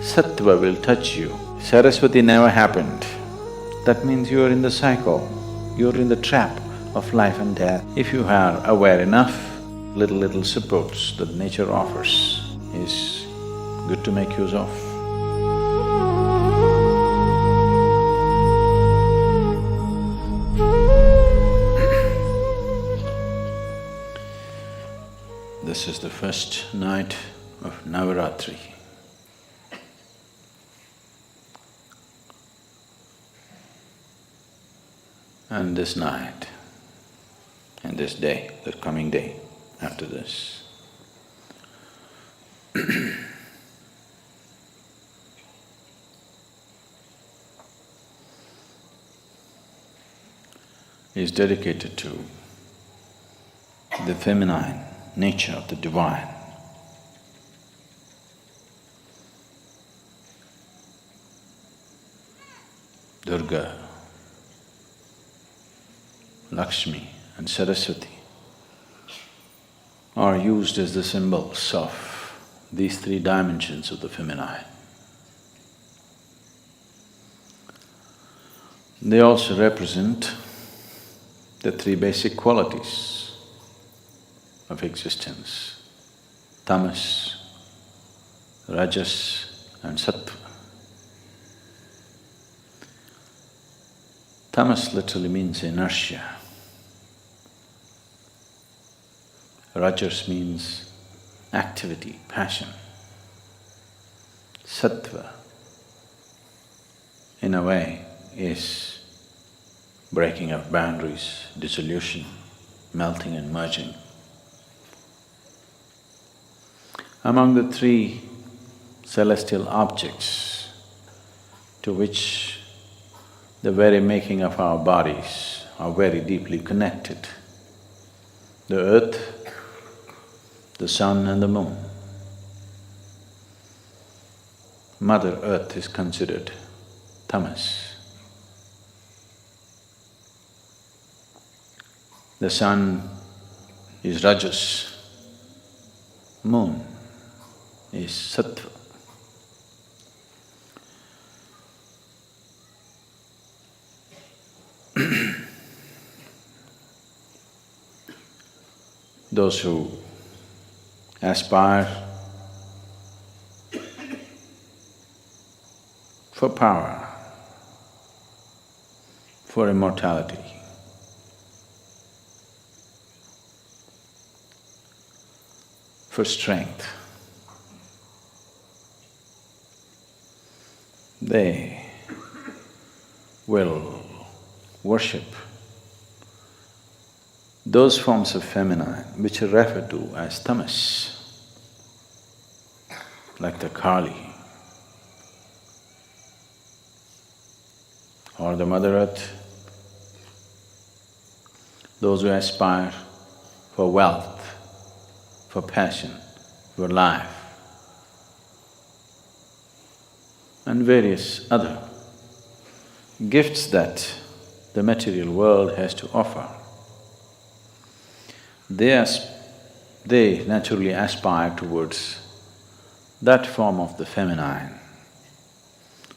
Sattva will touch you. Saraswati never happened. That means you are in the cycle, you're in the trap of life and death. If you are aware enough, little supports that nature offers is good to make use of. This is the first night of Navarathri. And this night, and this day, the coming day after this, is dedicated to the feminine nature of the divine. Durga, Laxmi and Saraswathi are used as the symbols of these three dimensions of the feminine. They also represent the three basic qualities of existence: tamas, rajas and sattva. Tamas literally means inertia. Rajas means activity, passion. Sattva, in a way, is breaking of boundaries, dissolution, melting and merging. Among the three celestial objects to which the very making of our bodies are very deeply connected, the earth, the sun and the moon. Mother Earth is considered tamas. The sun is rajas, moon is sattva. Those who aspire for power, for immortality, for strength, they will worship those forms of feminine which are referred to as tamas, like the Kali or the Mother Earth. Those who aspire for wealth, for passion, for life, and various other gifts that the material world has to offer. They naturally aspire towards that form of the feminine,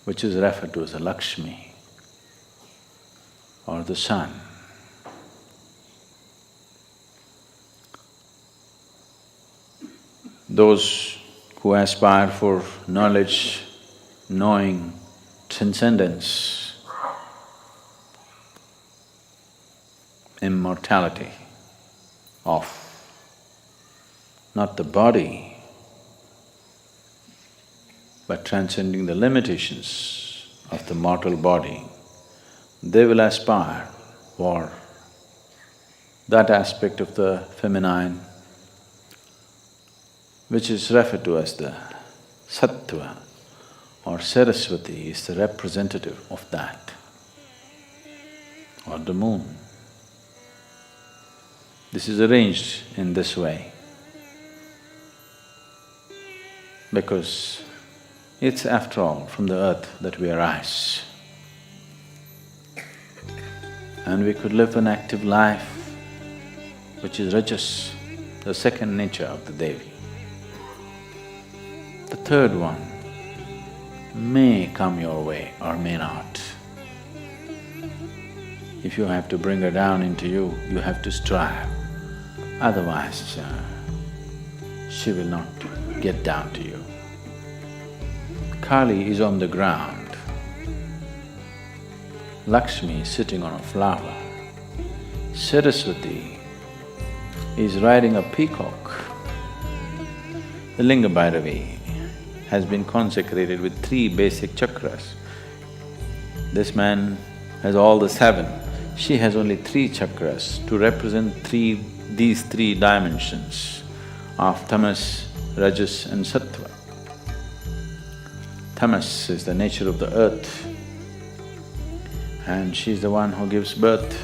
which is referred to as the Laxmi or the sun. Those who aspire for knowledge, knowing, transcendence, immortality of not the body, but transcending the limitations of the mortal body, they will aspire for that aspect of the feminine which is referred to as the sattva, or Saraswati is the representative of that, or the moon. This is arranged in this way because it's after all from the earth that we arise. And we could live an active life which is rajas, the second nature of the Devi. The third one may come your way or may not. If you have to bring her down into you, you have to strive. Otherwise, she will not get down to you. Kali is on the ground. Laxmi is sitting on a flower. Saraswathi is riding a peacock. The Linga Bhairavi has been consecrated with 3 basic chakras. This man has all the 7. She has only 3 chakras to represent these 3 dimensions of tamas, rajas and sattva. Tamas is the nature of the earth, and she's the one who gives birth.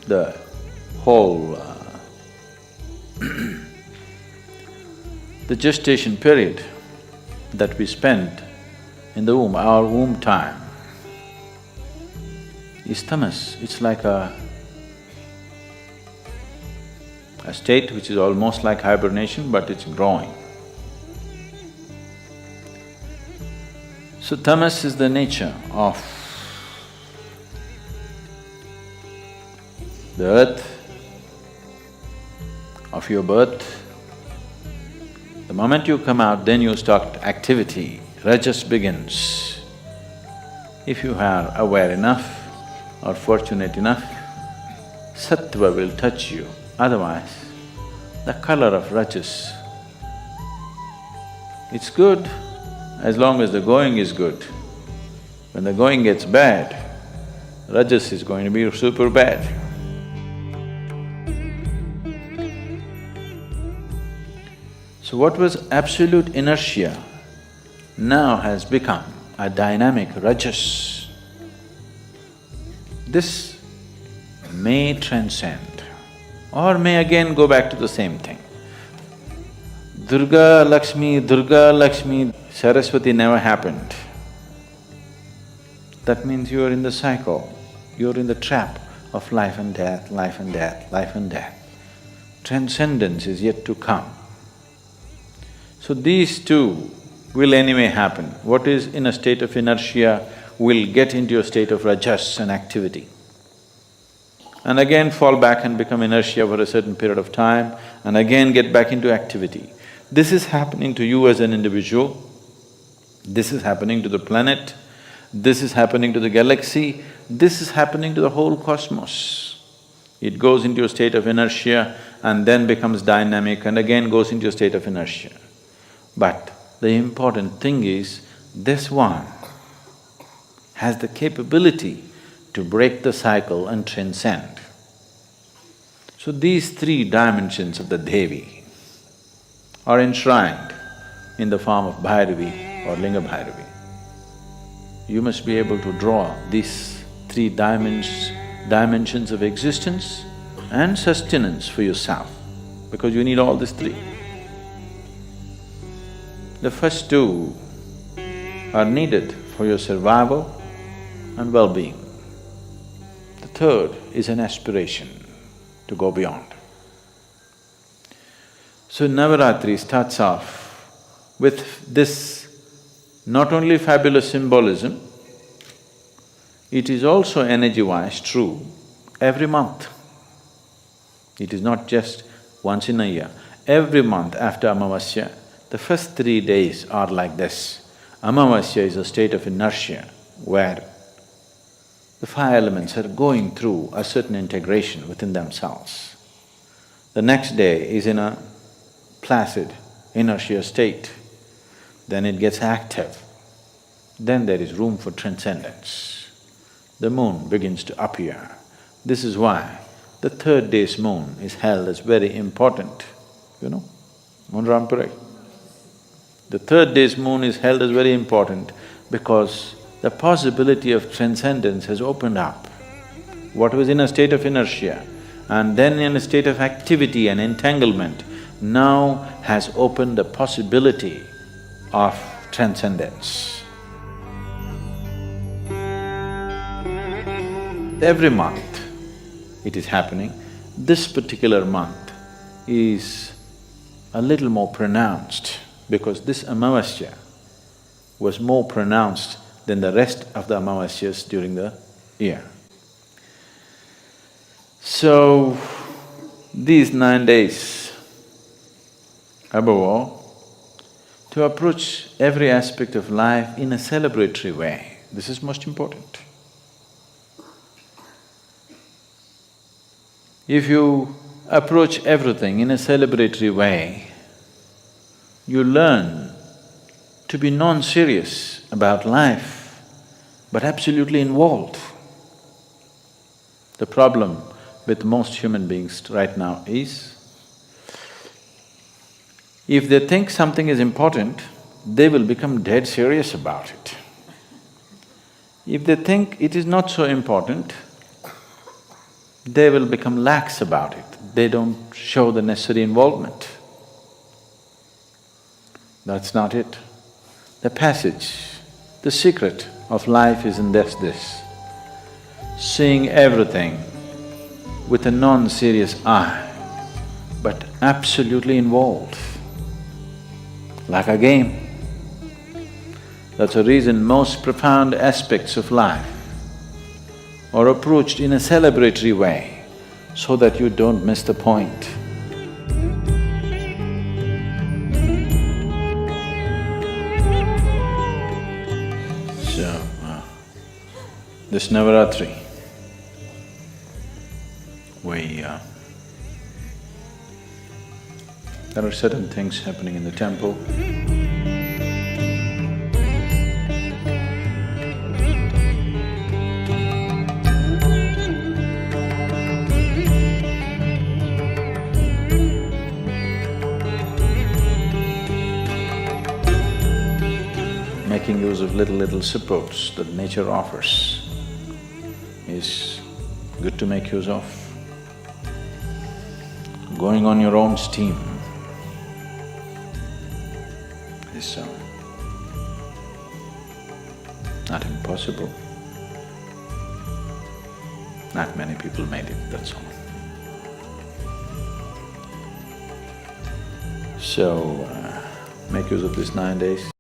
The whole the gestation period that we spend in the womb, our womb time, is tamas. It's like a state which is almost like hibernation, but it's growing. So tamas is the nature of the earth, of your birth. The moment you come out, then you start activity, rajas begins. If you are aware enough or fortunate enough, sattva will touch you. Otherwise, the color of rajas, it's good as long as the going is good. When the going gets bad, rajas is going to be super bad. So what was absolute inertia now has become a dynamic rajas. This may transcend or may again go back to the same thing. Durga, Laxmi, Saraswati never happened. That means you are in the cycle, you're in the trap of life and death, life and death, life and death. Transcendence is yet to come. So these two will anyway happen. What is in a state of inertia will get into a state of rajas and activity, and again fall back and become inertia for a certain period of time, and again get back into activity. This is happening to you as an individual, this is happening to the planet, this is happening to the galaxy, this is happening to the whole cosmos. It goes into a state of inertia and then becomes dynamic and again goes into a state of inertia. But the important thing is, this one has the capability to break the cycle and transcend. So these 3 dimensions of the Devi are enshrined in the form of Bhairavi or Linga Bhairavi. You must be able to draw these 3 dimensions of existence and sustenance for yourself, because you need all these 3. The first 2 are needed for your survival and well-being. The third is an aspiration to go beyond. So Navarathri starts off with this not only fabulous symbolism, it is also energy-wise true every month. It is not just once in a year. Every month after Amavasya, the first 3 days are like this. Amavasya is a state of inertia where the 5 elements are going through a certain integration within themselves. The next day is in a placid inertia state, then it gets active, then there is room for transcendence. The moon begins to appear. This is why the 3rd day's moon is held as very important, you know, Munrampurai. The 3rd day's moon is held as very important because the possibility of transcendence has opened up. What was in a state of inertia and then in a state of activity and entanglement now has opened the possibility of transcendence. Every month it is happening. This particular month is a little more pronounced because this Amavasya was more pronounced than the rest of the Amavasyas during the year. So, these 9 days, above all, to approach every aspect of life in a celebratory way, this is most important. If you approach everything in a celebratory way, you learn to be non-serious about life, but absolutely involved. The problem with most human beings right now is, if they think something is important, they will become dead serious about it. If they think it is not so important, they will become lax about it. They don't show the necessary involvement. That's not it. The passage, the secret of life is in this, seeing everything with a non-serious eye, but absolutely involved, like a game. That's the reason most profound aspects of life are approached in a celebratory way, so that you don't miss the point. So, this Navarathri, there are certain things happening in the temple. Making use of little supports that nature offers is good to make use of. Going on your own steam is not impossible. Not many people made it, that's all. So, make use of these 9 days.